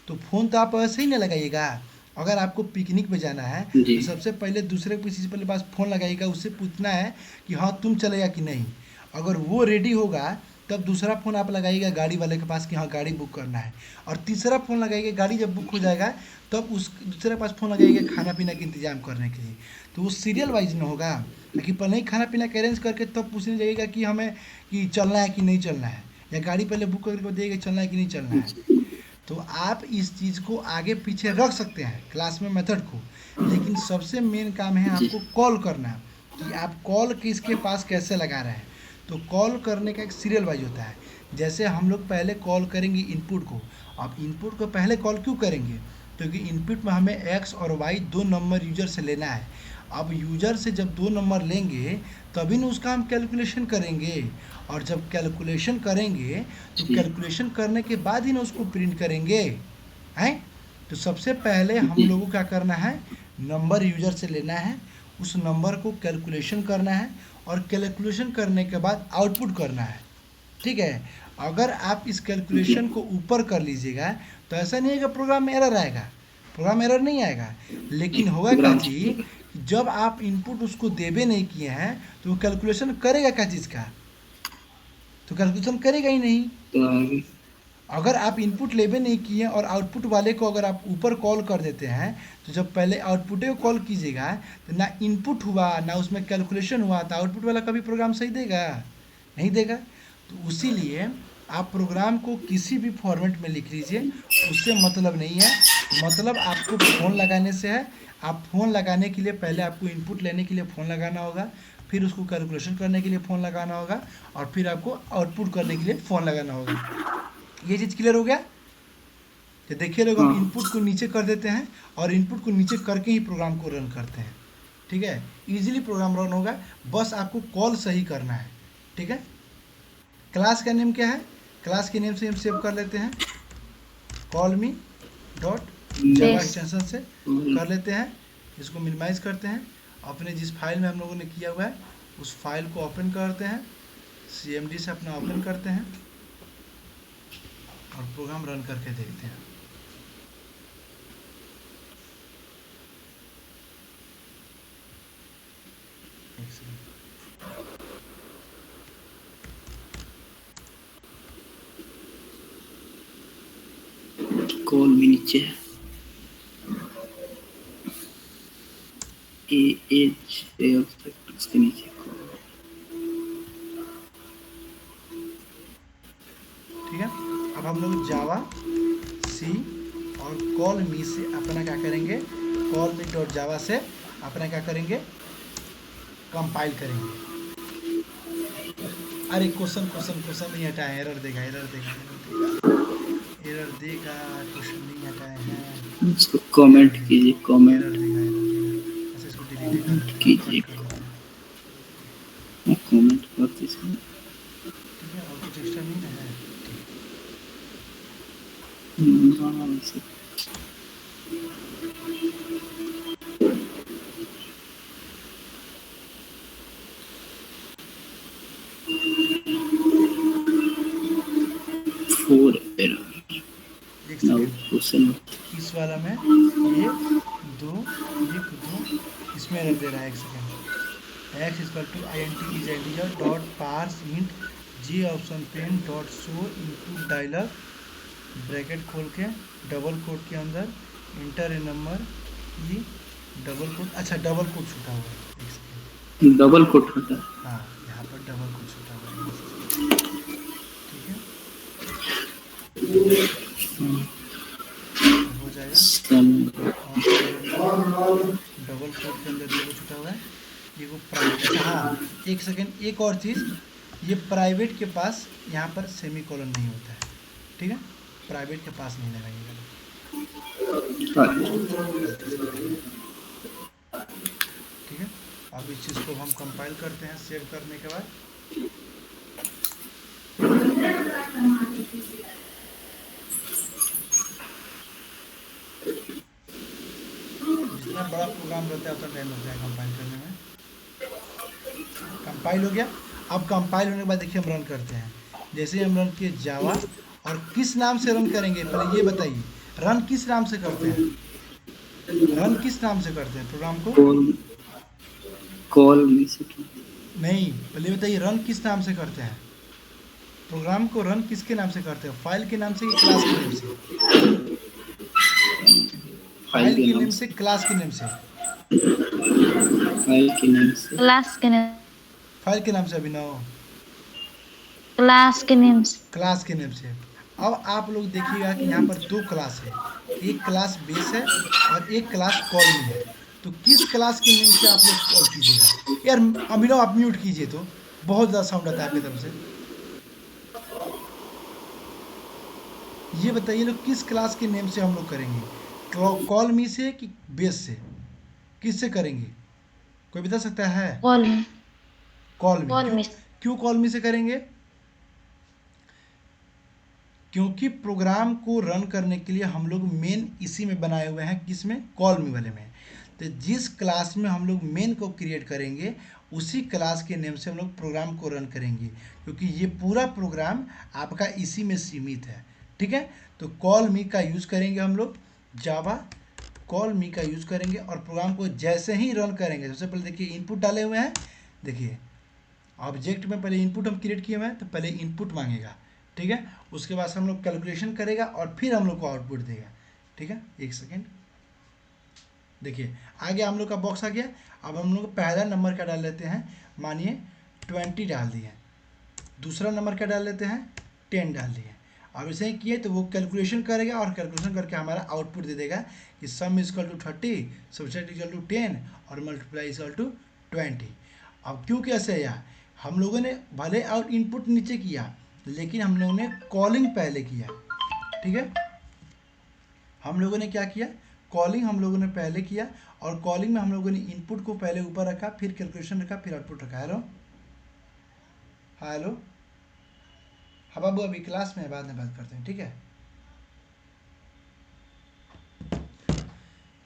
तो फ़ोन तो आप ऐसे ही ना लगाइएगा। अगर आपको पिकनिक पे जाना है जी। तो सबसे पहले दूसरे किसी के पास फ़ोन लगाइएगा, उससे पूछना है कि हाँ तुम चलेगा कि नहीं। अगर वो रेडी होगा तब दूसरा फ़ोन आप लगाइएगा गाड़ी वाले के पास कि हाँ गाड़ी बुक करना है, और तीसरा फ़ोन लगाइएगा, गाड़ी जब बुक हो जाएगा तब उस दूसरे पास फ़ोन लगाइएगा खाना पीना का इंतजाम करने के लिए। तो वो सीरियल वाइज ना होगा, लेकिन पहले ही खाना पीना का अरेंज करके तब पूछने जाइएगा कि हमें कि चलना है कि नहीं चलना है, या गाड़ी पहले बुक करके देगा चलना है कि नहीं चलना है। तो आप इस चीज़ को आगे पीछे रख सकते हैं क्लास में मेथड को, लेकिन सबसे मेन काम है आपको कॉल करना, कि आप कॉल किसके पास कैसे लगा रहे हैं। तो कॉल करने का एक सीरियल वाइज होता है। जैसे हम लोग पहले कॉल करेंगे इनपुट को। अब इनपुट को पहले कॉल क्यों करेंगे, क्योंकि इनपुट में हमें एक्स और वाई 2 नंबर यूजर से लेना है। अब यूजर से जब 2 नंबर लेंगे तभी ना उसका हम कैलकुलेशन करेंगे, और जब कैलकुलेशन करेंगे तो कैलकुलेशन करने के बाद ही ना उसको प्रिंट करेंगे, हैं। तो सबसे पहले हम लोगों को क्या करना है, नंबर यूजर से लेना है, उस नंबर को कैलकुलेशन करना है, और कैलकुलेशन करने के बाद आउटपुट करना है, ठीक है। अगर आप इस कैलकुलेशन को ऊपर कर लीजिएगा तो ऐसा नहीं है कि प्रोग्राम में एरर आएगा, प्रोग्राम एरर नहीं आएगा, लेकिन होगा क्या जी, जब आप इनपुट उसको देवे नहीं किए हैं तो वो कैलकुलेशन करेगा क्या चीज़ का, तो कैलकुलेशन करेगा ही नहीं। अगर आप इनपुट लेबल नहीं किए और आउटपुट वाले को अगर आप ऊपर कॉल कर देते हैं, तो जब पहले आउटपुट को कॉल कीजिएगा तो ना इनपुट हुआ ना उसमें कैलकुलेशन हुआ, तो आउटपुट वाला कभी प्रोग्राम सही देगा? नहीं देगा। तो उसी लिए आप प्रोग्राम को किसी भी फॉर्मेट में लिख लीजिए, उससे मतलब नहीं है। मतलब आपको फ़ोन लगाने से है। आप फ़ोन लगाने के लिए पहले आपको इनपुट लेने के लिए फ़ोन लगाना होगा, फिर उसको कैलकुलेशन करने के लिए फ़ोन लगाना होगा, और फिर आपको आउटपुट करने के लिए फ़ोन लगाना होगा। ये चीज़ क्लियर हो गया? तो देखिए लोग, हम हाँ इनपुट को नीचे कर देते हैं और इनपुट को नीचे करके ही प्रोग्राम को रन करते हैं। ठीक है, इजीली प्रोग्राम रन होगा, बस आपको कॉल सही करना है। ठीक है, क्लास का नेम क्या है? क्लास के नेम से हम सेव कर लेते हैं, कॉल मी डॉट जावा बेस एक्सटेंशन से कर लेते हैं। इसको मिनिमाइज करते हैं, अपने जिस फाइल में हम लोगों ने किया हुआ है उस फाइल को ओपन करते हैं, CMD से अपना ओपन करते हैं और प्रोग्राम रन करके देखते हैं। एक सेकंड। कॉल भी नीचे है, एज इसके नीचे ठीक है, अब हम लोग जावा सी और कॉल मी से अपना क्या करेंगे, कॉल मी डॉट जावा से अपना क्या करेंगे, कंपाइल करेंगे। अरे क्वेश्चन क्वेश्चन क्वेश्चन नहीं हटाए, एरर देगा एरर देगा एरर देगा, क्वेश्चन नहीं हटाए हैं, इसको कमेंट कीजिए, एरर कमेंट देगा एरर देगा। अच्छा, इसको डिलीट कर देते हैं, कीजिए, कट कर देते हैं। कमेंट कर दीजिए। ठीक है, और कुछ एक्स्ट्रा नहीं ना है? हाँ वैसे 4 एरर एक नाउ सेकेंड, क्वेश्चन इस वाला में एक दो एक दो, इसमें एरर दे रहा है। एक second, x equal to INT is integer dot parse int G option pane dot show input dialog, bracket खोल के डबल कोट के अंदर enter a number e double quote. अच्छा, डबल कोट छूटा हुआ है, एक सेकेंड। डबल कोट होता है। हाँ, यहाँ पर डबल कोट छूटा हुआ है। ठीक है, अब हो जाएगा। और डबल कोट के अंदर देखो छूटा हुआ है, ये वो प्राइवेट। अच्छा हाँ, एक सेकेंड, एक और चीज़, ये प्राइवेट के पास यहाँ पर सेमी कॉलन नहीं होता है। ठीक है, प्राइवेट के पास नहीं लगाइएगा। ठीक है, अब इस चीज़ को हम कंपाइल करते हैं सेव करने के बाद। जितना बड़ा प्रोग्राम रहता है उतना टाइम लगता है कंपाइल करने में। कंपाइल हो गया। अब कंपाइल होने के बाद देखिए हम रन करते हैं। जैसे ही हम रन किए जावा, और किस नाम से रन करेंगे पहले ये बताइए, रन किस नाम से करते हैं? रन किस नाम से करते हैं प्रोग्राम को? कॉल में से नहीं, पहले बताइए रन किस नाम से करते हैं? प्रोग्राम को रन किसके नाम से करते हैं? फाइल के नाम से कि क्लास के नेम से? फाइल के नेम से, क्लास के नेम से? फाइल के नाम से, क्लास के नेम, फाइल के नाम से अभिनव, क्लास के नेम से। क्लास के नेम से। अब आप लोग देखिएगा कि यहाँ पर दो क्लास है, एक क्लास बेस है और एक क्लास कॉलमी है। तो किस क्लास के नेम से आप लोग कॉल कीजिएगा? यार अभिनव आप म्यूट कीजिए, तो बहुत ज़्यादा साउंड आता है आपकी तरफ से। ये बताइए लोग, किस क्लास के नेम से हम लोग करेंगे? कॉल मी से कि बेस से? किस से करेंगे? कोई बता सकता है? कॉल में, कॉल मी। कॉल क्यों? में। क्यों कॉल मी से करेंगे? क्योंकि प्रोग्राम को रन करने के लिए हम लोग मेन इसी में बनाए हुए हैं, किस में? कॉल मी वाले में। तो जिस क्लास में हम लोग मेन को क्रिएट करेंगे उसी क्लास के नेम से हम लोग प्रोग्राम को रन करेंगे, क्योंकि ये पूरा प्रोग्राम आपका इसी में सीमित है। ठीक है, तो कॉल मी का यूज़ करेंगे हम लोग, जावा कॉल मी का यूज़ करेंगे, और प्रोग्राम को जैसे ही रन करेंगे, सबसे पहले देखिए इनपुट डाले हुए हैं। देखिए ऑब्जेक्ट में पहले इनपुट हम क्रिएट किए हुए हैं, तो पहले इनपुट मांगेगा, ठीक है। उसके बाद से हम लोग कैलकुलेशन करेगा और फिर हम लोग को आउटपुट देगा, ठीक है। एक सेकेंड, देखिए आ गया हम लोग का बॉक्स आ गया। अब हम लोग पहला नंबर क्या डाल लेते हैं, मानिए 20 डाल दिए, दूसरा नंबर क्या डाल लेते हैं 10 डाल दिए। अब इसे ही किए तो वो कैलकुलेशन करेगा और कैलकुलेशन करके हमारा आउटपुट दे देगा कि sum is equal to 30, subset equal to 10 और मल्टीप्लाई इज इक्वल टू 20। अब क्यों कैसे आया, हम लोगों ने भले आउट इनपुट नीचे किया लेकिन हम लोगों ने कॉलिंग पहले किया, ठीक है। हम लोगों ने क्या किया, कॉलिंग हम लोगों ने पहले किया और कॉलिंग में हम लोगों ने इनपुट को पहले ऊपर रखा, फिर कैलकुलेशन रखा, फिर आउटपुट रखा। हेलो हेलो, हाँ बाबू अभी क्लास में है, बाद में बात करते हैं, ठीक है।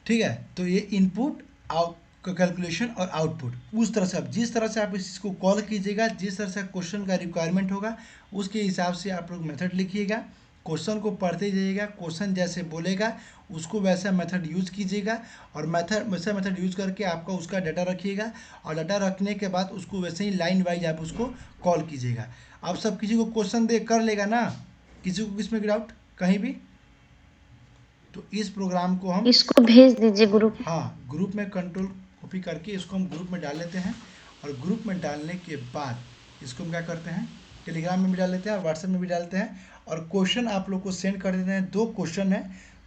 ठीक है, तो ये इनपुट कैलकुलेशन और आउटपुट उस तरह से, आप जिस तरह से आप इसको कॉल कीजिएगा, जिस तरह से क्वेश्चन का रिक्वायरमेंट होगा उसके हिसाब से आप लोग मेथड लिखिएगा, क्वेश्चन को पढ़ते जाइएगा, क्वेश्चन जैसे बोलेगा उसको वैसा मेथड यूज कीजिएगा और मेथड वैसा मेथड यूज करके आपका उसका डाटा रखिएगा और डाटा रखने के बाद उसको वैसे ही लाइन वाइज आप उसको कॉल कीजिएगा। आप सब किसी को क्वेश्चन दे कर लेगा ना, किसी को किसमें डाउट कहीं भी, तो इस प्रोग्राम को हम इसको भेज दीजिए ग्रुप। हाँ ग्रुप में कंट्रोल कॉपी करके इसको हम ग्रुप में डाल लेते हैं और ग्रुप में डालने के बाद इसको हम क्या करते हैं, टेलीग्राम में भी डाल लेते हैं और व्हाट्सएप में भी डालते हैं और क्वेश्चन आप लोग को सेंड कर देते हैं। 2 क्वेश्चन है,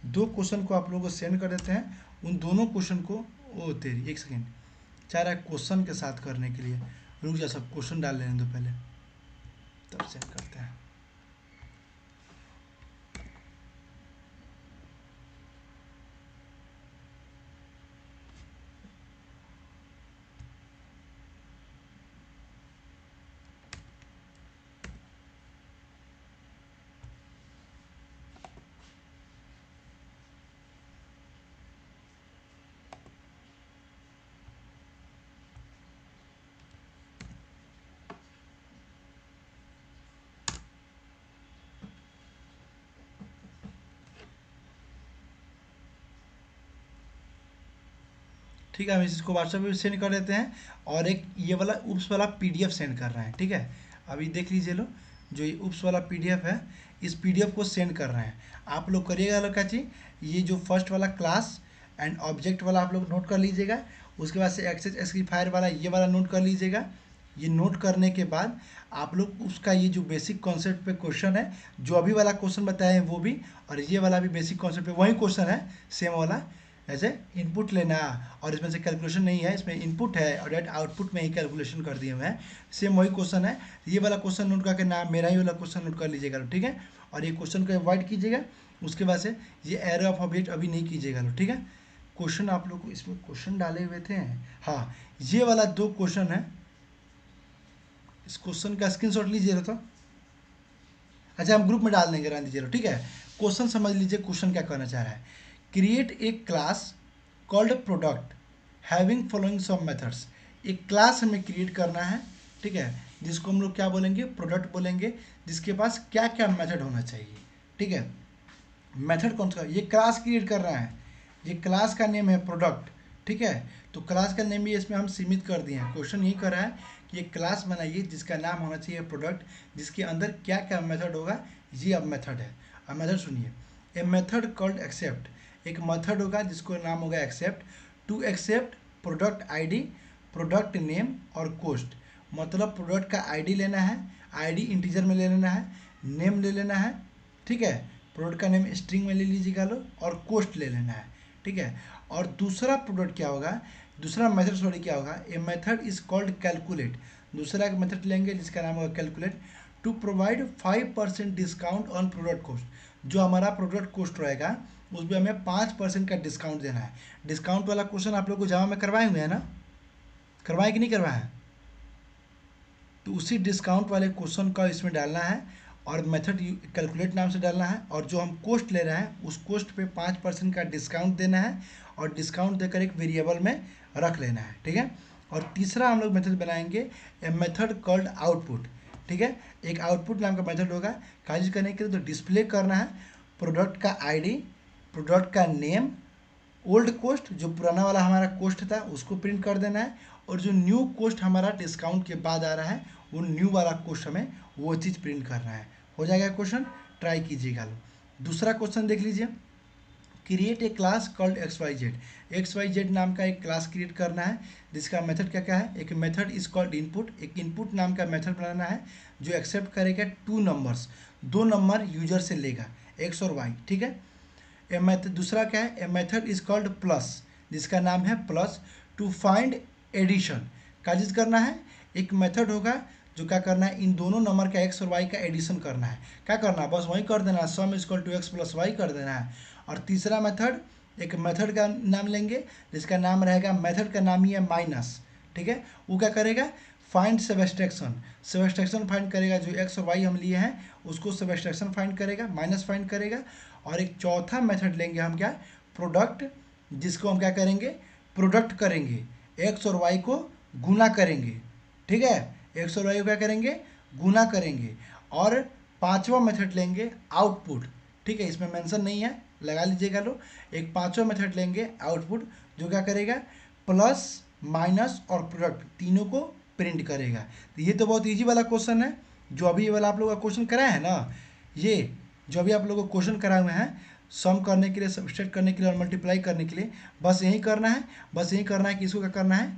2 क्वेश्चन को आप लोग को सेंड कर देते हैं। उन दोनों क्वेश्चन को, ओ तेरी एक सेकेंड, चाह रहा है क्वेश्चन के साथ करने के लिए, रुक जा, सब क्वेश्चन डाल लेने दो पहले तब सेंड करते हैं। ठीक है, हम इसको व्हाट्सएप पे सेंड कर देते हैं और एक ये वाला उप्स वाला पीडीएफ सेंड कर रहे हैं, ठीक है। अभी देख लीजिए लो, जो ये उप्स वाला पीडीएफ है इस पीडीएफ को सेंड कर रहे हैं। आप लोग करिएगा लोग क्या चीज, ये जो फर्स्ट वाला क्लास एंड ऑब्जेक्ट वाला आप लोग नोट कर लीजिएगा, उसके बाद से एक्सेस एस्क्रीफायर वाला ये वाला नोट कर लीजिएगा। ये नोट करने के बाद आप लोग उसका ये जो बेसिक कॉन्सेप्ट पे क्वेश्चन है, जो अभी वाला क्वेश्चन बताए हैं वो भी, और ये वाला भी बेसिक कॉन्सेप्ट पे वही क्वेश्चन है सेम वाला, ऐसे इनपुट लेना और इसमें से कैलकुलेशन नहीं है, इसमें इनपुट है और डायरेक्ट आउटपुट में ही कैलकुलेशन कर दिए हुए हैं। सेम वही क्वेश्चन है, ये वाला क्वेश्चन नोट करके नाम मेरा ही वाला क्वेश्चन नोट कर लीजिएगा, ठीक है। और ये क्वेश्चन को अवॉइड कीजिएगा, उसके बाद से ये एरो ऑफ ऑब्जेक्ट अभी नहीं कीजिएगा, ठीक है। क्वेश्चन आप लोग को इसमें क्वेश्चन डाले हुए थे, हाँ ये वाला 2 क्वेश्चन है, इस क्वेश्चन का स्क्रीनशॉट लीजिए तो, अच्छा हम ग्रुप में डाल देंगे, रहने दीजिए, ठीक है। क्वेश्चन समझ लीजिए, क्वेश्चन क्या कहना चाह रहा है, create a class called product having following some methods. एक क्लास हमें क्रिएट करना है, ठीक है, जिसको हम लोग क्या बोलेंगे, प्रोडक्ट बोलेंगे, जिसके पास क्या क्या मेथड होना चाहिए, ठीक है। मेथड कौन सा, ये क्लास क्रिएट कर रहा है, ये क्लास का नेम है प्रोडक्ट, ठीक है। तो क्लास का नेम भी इसमें हम सीमित कर दिए हैं। क्वेश्चन यही कर रहा है कि एक क्लास बनाइए जिसका नाम होना चाहिए प्रोडक्ट, जिसके अंदर क्या क्या मेथड होगा, ये अब मेथड है। अब मेथड सुनिए, ए मेथड कॉल्ड एक्सेप्ट, एक मेथड होगा जिसको नाम होगा accept, to accept product ID, product name और कॉस्ट। मतलब प्रोडक्ट का आईडी लेना है, आईडी इंटीजर में ले लेना है, नेम ले लेना है, ठीक है, प्रोडक्ट का नेम स्ट्रिंग में ले लीजिएगा लो, और कॉस्ट ले लेना है, ठीक है। और दूसरा प्रोडक्ट क्या होगा, दूसरा मेथड सॉरी क्या होगा, a method is called calculate, दूसरा एक मेथड लेंगे जिसका नाम होगा calculate, to provide 5% discount on product cost. जो हमारा प्रोडक्ट कॉस्ट रहेगा उसमें हमें 5% का डिस्काउंट देना है। डिस्काउंट वाला क्वेश्चन आप लोग को जावा में करवाए हुए हैं ना, करवाए कि नहीं करवाए हैं, तो उसी डिस्काउंट वाले क्वेश्चन का इसमें डालना है और मेथड कैलकुलेट नाम से डालना है, और जो हम कॉस्ट ले रहे हैं उस कॉस्ट पे 5% का डिस्काउंट देना है और डिस्काउंट देकर एक वेरिएबल में रख लेना है, ठीक है। और तीसरा हम लोग मेथड बनाएंगे, ए मेथड कॉल्ड आउटपुट, ठीक है। एक आउटपुट नाम का मेथड होगा, कार्य करने के लिए तो डिस्प्ले करना है प्रोडक्ट का आईडी, प्रोडक्ट का नेम, ओल्ड कॉस्ट जो पुराना वाला हमारा कॉस्ट था उसको प्रिंट कर देना है, और जो न्यू कॉस्ट हमारा डिस्काउंट के बाद आ रहा है वो न्यू वाला कॉस्ट हमें वो चीज़ प्रिंट करना है। हो जाएगा क्वेश्चन, ट्राई कीजिएगा। लो दूसरा क्वेश्चन देख लीजिए, create a class called x y z नाम का एक क्लास क्रिएट करना है, जिसका मेथड क्या क्या है, एक मेथड इज कॉल्ड इनपुट, एक इनपुट नाम का मेथड बनाना है जो एक्सेप्ट करेगा 2 नंबर्स, 2 नंबर यूजर से लेगा एक्स और वाई, ठीक है। ए मेथड दूसरा क्या है, ए मेथड इज कॉल्ड प्लस, जिसका नाम है प्लस, टू फाइंड एडिशन, क्या चीज़ करना है, एक मेथड होगा जो क्या करना है, इन दोनों नंबर का एक्स और वाई का एडिशन करना है, क्या करना है, बस वही कर देना है, sum is equal to x plus y कर देना है। और तीसरा मेथड, एक मेथड का नाम लेंगे जिसका नाम रहेगा, मेथड का नाम ही है माइनस, ठीक है। वो क्या करेगा, फाइंड सबट्रैक्शन, सबट्रैक्शन फाइंड करेगा, जो एक्स और वाई हम लिए हैं उसको सबट्रैक्शन फाइंड करेगा, माइनस फाइंड करेगा। और एक चौथा मेथड लेंगे हम क्या, प्रोडक्ट, जिसको हम क्या करेंगे, प्रोडक्ट करेंगे, एक्स और वाई को गुना करेंगे, ठीक है, एक्स और वाई को क्या करेंगे, गुना करेंगे। और पांचवा मेथड लेंगे आउटपुट, ठीक है, इसमें मेंशन नहीं है, लगा लीजिएगा लो। एक पांचवा मेथड लेंगे आउटपुट, जो क्या करेगा, प्लस माइनस और प्रोडक्ट तीनों को प्रिंट करेगा। तो ये तो बहुत इजी वाला क्वेश्चन है, जो अभी ये वाला आप लोगों का क्वेश्चन कराया है ना, ये जो अभी आप लोगों को क्वेश्चन कराए हुए हैं सम करने के लिए, सब्सट्रैक्ट करने के लिए और मल्टीप्लाई करने के लिए, बस यही करना है, बस यही करना है कि इसको क्या करना है,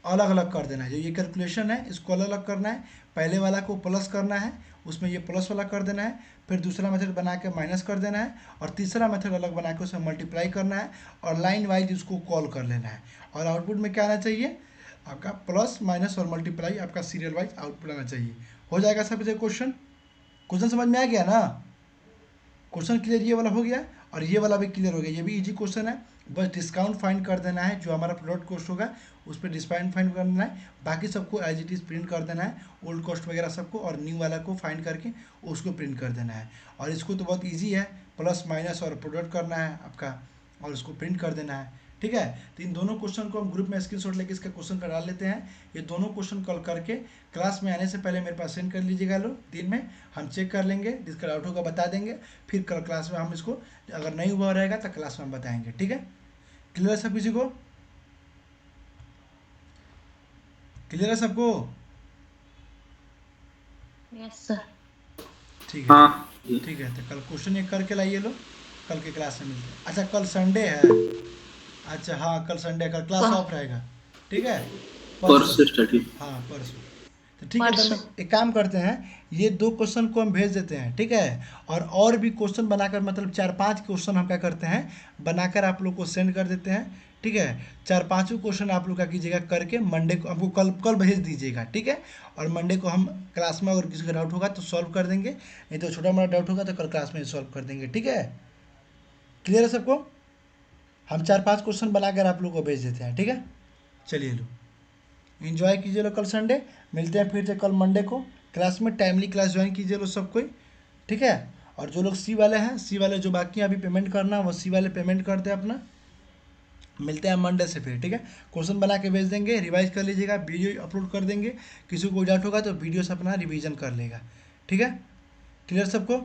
अलग अलग कर देना है। जो ये कैलकुलेशन है इसको अलग अलग करना है, पहले वाला को प्लस करना है, उसमें ये प्लस वाला कर देना है, फिर दूसरा मेथड बना के माइनस कर देना है, और तीसरा मेथड अलग बना के उसमें मल्टीप्लाई करना है, और लाइन वाइज उसको कॉल कर लेना है। और आउटपुट में क्या आना चाहिए, आपका प्लस माइनस और मल्टीप्लाई, आपका सीरियल वाइज आउटपुट आना चाहिए। हो जाएगा सब क्वेश्चन, क्वेश्चन समझ में आ गया ना, क्वेश्चन क्लियर ये वाला हो गया, और ये वाला भी क्लियर हो गया, ये भी इजी क्वेश्चन है। बस डिस्काउंट फाइंड कर देना है, जो हमारा प्रोडक्ट कॉस्ट होगा उस पर डिस्काउंट फाइंड कर देना है, बाकी सबको एज इट इज़ प्रिंट कर देना है, ओल्ड कॉस्ट वगैरह सबको, और न्यू वाला को फाइंड करके उसको प्रिंट कर देना है। और इसको तो बहुत ईजी है, प्लस माइनस और प्रोडक्ट करना है आपका, और उसको प्रिंट कर देना है, ठीक है। तो इन दोनों क्वेश्चन को हम ग्रुप में स्क्रीनशॉट लेके इसका क्वेश्चन का डाल लेते हैं। ये दोनों क्वेश्चन कल करके क्लास में आने से पहले मेरे पास सेंड कर लीजिएगा लो, दिन में हम चेक कर लेंगे, जिसका डाउट होगा बता देंगे, फिर कल क्लास में हम इसको, अगर नहीं हुआ रहेगा तो क्लास में हम बताएंगे, ठीक है। क्लियर है सब किसी को, क्लियर है सबको, यस सर। ठीक है, हाँ ठीक है। तो कल क्वेश्चन एक करके लाइए लो, कल के क्लास में मिलते हैं। अच्छा कल संडे है, अच्छा हाँ कल संडे, कल क्लास ऑफ रहेगा, ठीक है, परसों स्टडी, हाँ परसों। तो ठीक है, तो परसों। हम एक काम करते हैं, ये 2 क्वेश्चन को हम भेज देते हैं, ठीक है। और भी क्वेश्चन बनाकर, मतलब 4-5 क्वेश्चन हम क्या करते हैं, बनाकर आप लोग को सेंड कर देते हैं, ठीक है। 4-5 क्वेश्चन आप लोग क्या कीजिएगा, करके मंडे को हमको कल भेज दीजिएगा, ठीक है। और मंडे को हम क्लास में, अगर किसी का डाउट होगा तो सॉल्व कर देंगे, नहीं तो छोटा मोटा डाउट होगा तो कल क्लास में सॉल्व कर देंगे, ठीक है। क्लियर है सबको, हम 4-5 क्वेश्चन बनाकर आप लोग को भेज देते हैं, ठीक है। चलिए लो, एंजॉय कीजिए लो, कल संडे मिलते हैं फिर से कल मंडे को क्लास में, टाइमली क्लास ज्वाइन कीजिए लो सब कोई, ठीक है। और जो लोग सी वाले हैं, सी वाले जो बाकी हैं अभी पेमेंट करना, वो सी वाले पेमेंट करते हैं अपना, मिलते हैं मंडे से फिर, ठीक है। क्वेश्चन बना के भेज देंगे, रिवाइज कर लीजिएगा, वीडियो अपलोड कर देंगे, किसी को डाउट होगा तो वीडियो से अपना रिवीजन कर लेगा, ठीक है। क्लियर सबको।